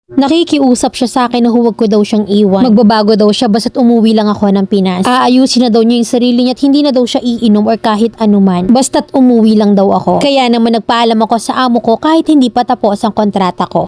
Nakikiusap siya sa akin na huwag ko daw siyang iwan. Magbabago daw siya basta't umuwi lang ako ng Pinas. Aayusin na daw niya yung sarili niya at hindi na daw siya iinom or kahit anuman. Basta't umuwi lang daw ako. Kaya naman nagpaalam ako sa amo ko kahit hindi pa tapos ang kontrata ko.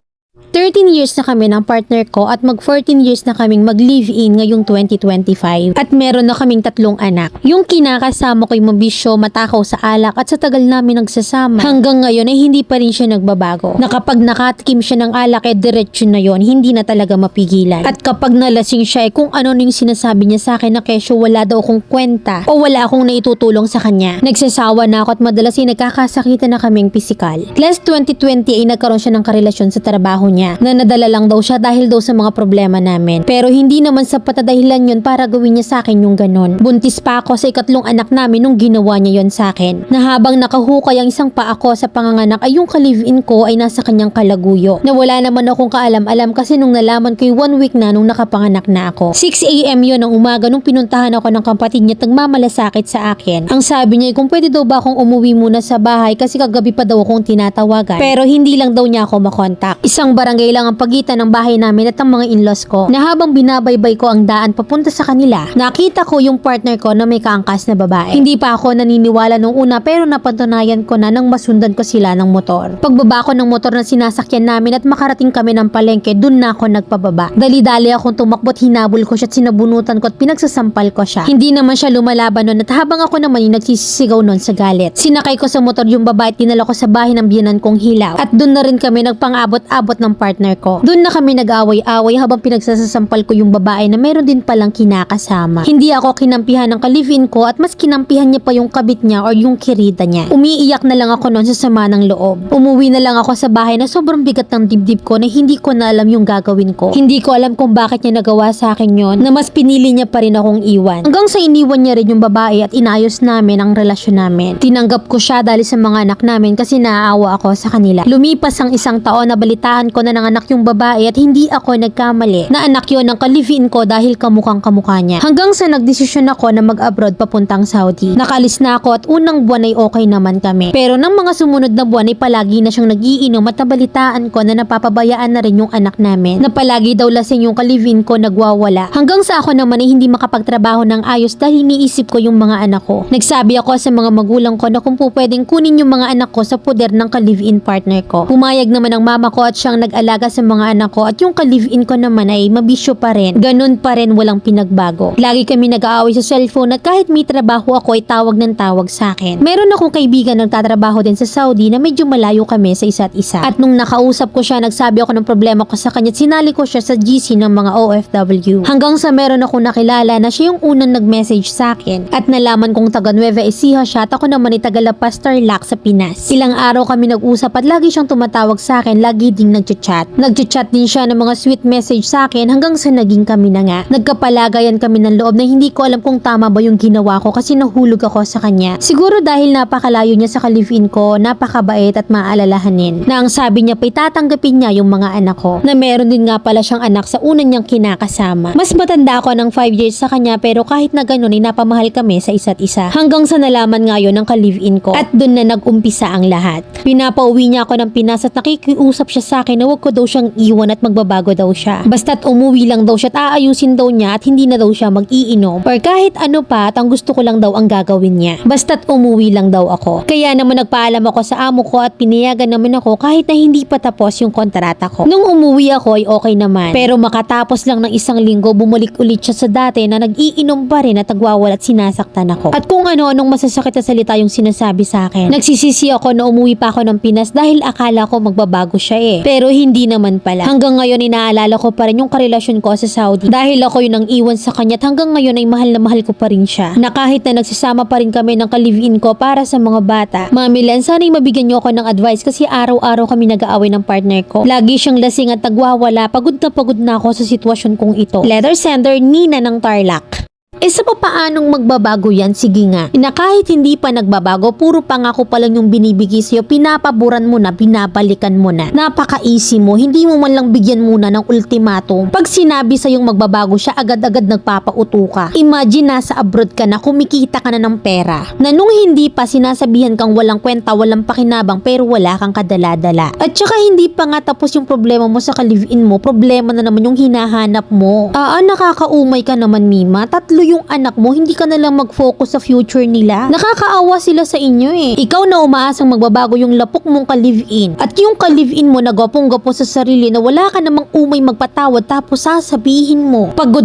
13 years na kami ng partner ko at mag 14 years na kaming mag-live-in ngayong 2025. At meron na kaming 3 anak. Yung kinakasama ko yung mabisyo, matakaw sa alak at sa tagal namin nagsasama. Hanggang ngayon ay hindi pa rin siya nagbabago. Na kapag nakatikim siya ng alak diretsyo na yon, hindi na talaga mapigilan. At kapag nalasing siya kung ano yung sinasabi niya sa akin na kesyo wala daw akong kwenta o wala akong naitutulong sa kanya. Nagsasawa na ako at madalas ay nagkakasakitan na kaming pisikal. Last 2020 ay nagkaroon siya ng karelasyon sa trabaho niya na nadala lang daw siya dahil daw sa mga problema namin. Pero hindi naman sapat na dahilan yun para gawin niya sa akin yung ganon. Buntis pa ako sa 2 anak namin nung ginawa niya yon sa akin. Na habang nakahukay ang isang paa ko sa panganganak ay yung ka-live-in ko ay nasa kanyang kalaguyo. Na wala naman akong kaalam-alam kasi nung nalaman ko yung 1 week na nung nakapanganak na ako. 6 AM yun ng umaga nung pinuntahan ako ng kapatid niya at nagmamalasakit sa akin. Ang sabi niya kung pwede daw ba akong umuwi muna sa bahay kasi kagabi pa daw akong tinatawagan. Pero hindi lang daw niya ako makontak. Isang barangay lang ang pagitan ng bahay namin at ang mga in-laws ko. Na habang binabaybay ko ang daan papunta sa kanila, nakita ko yung partner ko na may kaangkas na babae. Hindi pa ako naniniwala nung una pero napatunayan ko na nang masundan ko sila ng motor. Pagbaba ko ng motor na sinasakyan namin at makarating kami ng palengke, dun na ako nagpababa. Dali-dali akong tumakbo at hinabol ko siya at sinabunutan ko at pinagsasampal ko siya. Hindi naman siya lumalaban nun at habang ako naman yung nagsisisigaw nun sa galit. Sinakay ko sa motor yung babae at dinala ko sa bahay ng biyanan kong hilaw. At dun na rin kami nagpang-abot-abot ng partner ko. Doon na kami nag-away-away habang pinagsasampal ko yung babae na meron din palang kinakasama. Hindi ako kinampihan ng ka-live-in ko at mas kinampihan niya pa yung kabit niya or yung kirida niya. Umiiyak na lang ako noon sa sama ng loob. Umuwi na lang ako sa bahay na sobrang bigat ng dibdib ko na hindi ko na alam yung gagawin ko. Hindi ko alam kung bakit niya nagawa sa akin yon na mas pinili niya pa rin akong iwan. Hanggang sa iniwan niya rin yung babae at inayos namin ang relasyon namin. Tinanggap ko siya dahil sa mga anak namin kasi naaawa ako sa kanila. Lumipas ang 1 taon na balitaan ko na nanganak yung babae at hindi ako nagkamali na anak yon ng ka-live-in ko dahil kamukhang kamukha niya. Hanggang sa nagdesisyon ako na mag-abroad papuntang Saudi. Nakalis na ako at unang buwan ay okay naman kami. Pero nang mga sumunod na buwan ay palagi na siyang nagiinom at nabalitaan ko na napapabayaan na rin yung anak namin. Na palagi daw lasing yung ka-live-in ko nagwawala. Hanggang sa ako naman ay hindi makapagtrabaho ng ayos dahil iniisip ko yung mga anak ko. Nagsabi ako sa mga magulang ko na kung po pwedeng kunin yung mga anak ko sa poder ng ka-live-in partner ko. Pumayag naman ang mama ko at siyang nag-alaga sa mga anak ko at yung ka-live-in ko naman ay mabisyo pa rin. Ganun pa rin, walang pinagbago. Lagi kami nag-aaway sa cellphone at kahit may trabaho ako ay tawag ng tawag sa akin. Meron akong kaibigan nagtatrabaho din sa Saudi na medyo malayo kami sa isa't isa. At nung nakausap ko siya, nagsabi ako ng problema ko sa kanya at sinali ko siya sa GC ng mga OFW. Hanggang sa meron akong nakilala na siya yung unang nag-message sa akin at nalaman kong taga Nueva Ecija siya at ako naman ay taga La Paz, Tarlac sa Pinas. Ilang araw kami nag-usap at lagi siyang tumatawag sa akin, lagi ding nagchat-chat. Nagchat din siya ng mga sweet message sa akin hanggang sa naging kami na nga. Nagkapalagayan kami ng loob na hindi ko alam kung tama ba yung ginawa ko kasi nahulog ako sa kanya. Siguro dahil napakalayo niya sa ka-live-in ko, napakabait at maalalahanin. Na ang sabi niya pa tatanggapin niya yung mga anak ko. Na meron din nga pala siyang anak sa una niyang kinakasama. Mas matanda ako ng 5 years sa kanya pero kahit na ganun ay napamahal kami sa isa't isa. Hanggang sa nalaman nga yun ng ka-live-in ko at dun na nag-umpisa ang lahat. Pinapauwi niya ako ng Pinas at nakikiusap siya sa akin na wag ko daw siyang iwan at magbabago daw siya. Basta't umuwi lang daw siya at aayusin daw niya at hindi na daw siya mag-iinom or kahit ano pa at ang gusto ko lang daw ang gagawin niya. Basta't umuwi lang daw ako. Kaya naman nagpaalam ako sa amo ko at pinayagan naman ako kahit na hindi pa tapos yung kontrata ko. Nung umuwi ako ay okay naman. Pero makatapos lang ng 1 linggo bumalik ulit siya sa dati na nag-iinom pa rin at nagwawala at sinasaktan ako. At kung ano-anong masasakit na salita yung sinasabi sa akin. Nagsisisi ako na umuwi pa ako ng Pinas dahil akala ko magbabago siya Pero hindi naman pala. Hanggang ngayon inaalala ko pa rin yung karelasyon ko sa Saudi dahil ako yung nang iwan sa kanya at hanggang ngayon ay mahal na mahal ko pa rin siya. Na kahit na nagsasama pa rin kami ng ka-live-in ko para sa mga bata. Mami Len, sana'y mabigyan niyo ako ng advice kasi araw-araw kami nag-aaway ng partner ko. Lagi siyang lasing at nagwawala. Pagod na ako sa sitwasyon kong ito. Letter sender, Nina ng Tarlac. Sa papaanong magbabago yan? Sige nga. Na kahit hindi pa nagbabago, puro pangako pa lang yung binibigay sa'yo, pinapaboran mo na, binabalikan mo na. Napaka-easy mo, hindi mo man lang bigyan muna ng ultimatum. Pag sinabi sa'yong magbabago siya, agad-agad nagpapauto ka. Imagine nasa abroad ka na, kumikita ka na ng pera. Na nung hindi pa sinasabihan kang walang kwenta, walang pakinabang, pero wala kang kadala-dala. At saka hindi pa nga tapos yung problema mo sa ka-live-in mo, problema na naman yung hinahanap mo. Nakakaumay ka naman, Mima. 3 yung anak mo, hindi ka na lang mag-focus sa future nila. Nakakaawa sila sa inyo eh. Ikaw na umaasang magbabago yung lapok mong ka-live-in. At yung ka-live-in mo na gapong-gapo sa sarili na wala ka namang umay magpatawad, tapos sasabihin mo, pagod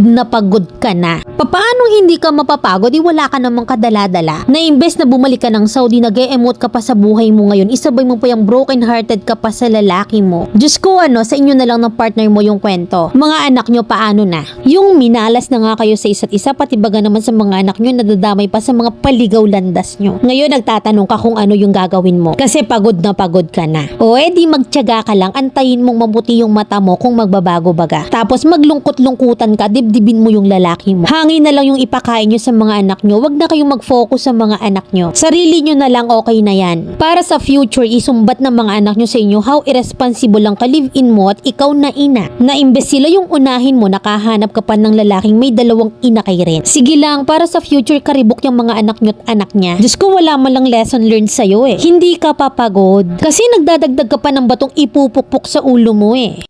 ka na. Paano hindi ka mapapagod? Wala ka namang kadala-dala. Na imbes na bumalik ka ng Saudi, nag-e-emote ka pa sa buhay mo ngayon, isabay mo pa yung broken-hearted ka pa sa lalaki mo. Diyos ko, sa inyo na lang ng partner mo yung kwento. Mga anak nyo, paano na? Yung minalas na nga kayo sa isa't isa, pati baga naman sa mga anak nyo, nadadamay pa sa mga paligaw landas nyo. Ngayon, nagtatanong ka kung ano yung gagawin mo. Kasi pagod ka na. O di magtiyaga ka lang, antayin mong mabuti yung mata mo kung magbabago baga. Tapos maglungkot-lungkutan ka, dibdibin mo yung lalaki mo. Hangin na lang yung ipakain nyo sa mga anak nyo. Wag na kayong mag-focus sa mga anak nyo. Sarili nyo na lang, okay na yan. Para sa future, isumbat ng mga anak nyo sa inyo how irresponsible lang ka-live-in mo at ikaw na ina. Na imbes sila yung unahin mo, nakahanap ka pa ng lalaking may 2 inakay rin. Sige lang, para sa future, karibok yung mga anak nyo at anak niya. Diyos ko, wala man lang lesson learned sa'yo eh. Hindi ka papagod. Kasi nagdadagdag ka pa ng batong ipupukpok sa ulo mo eh.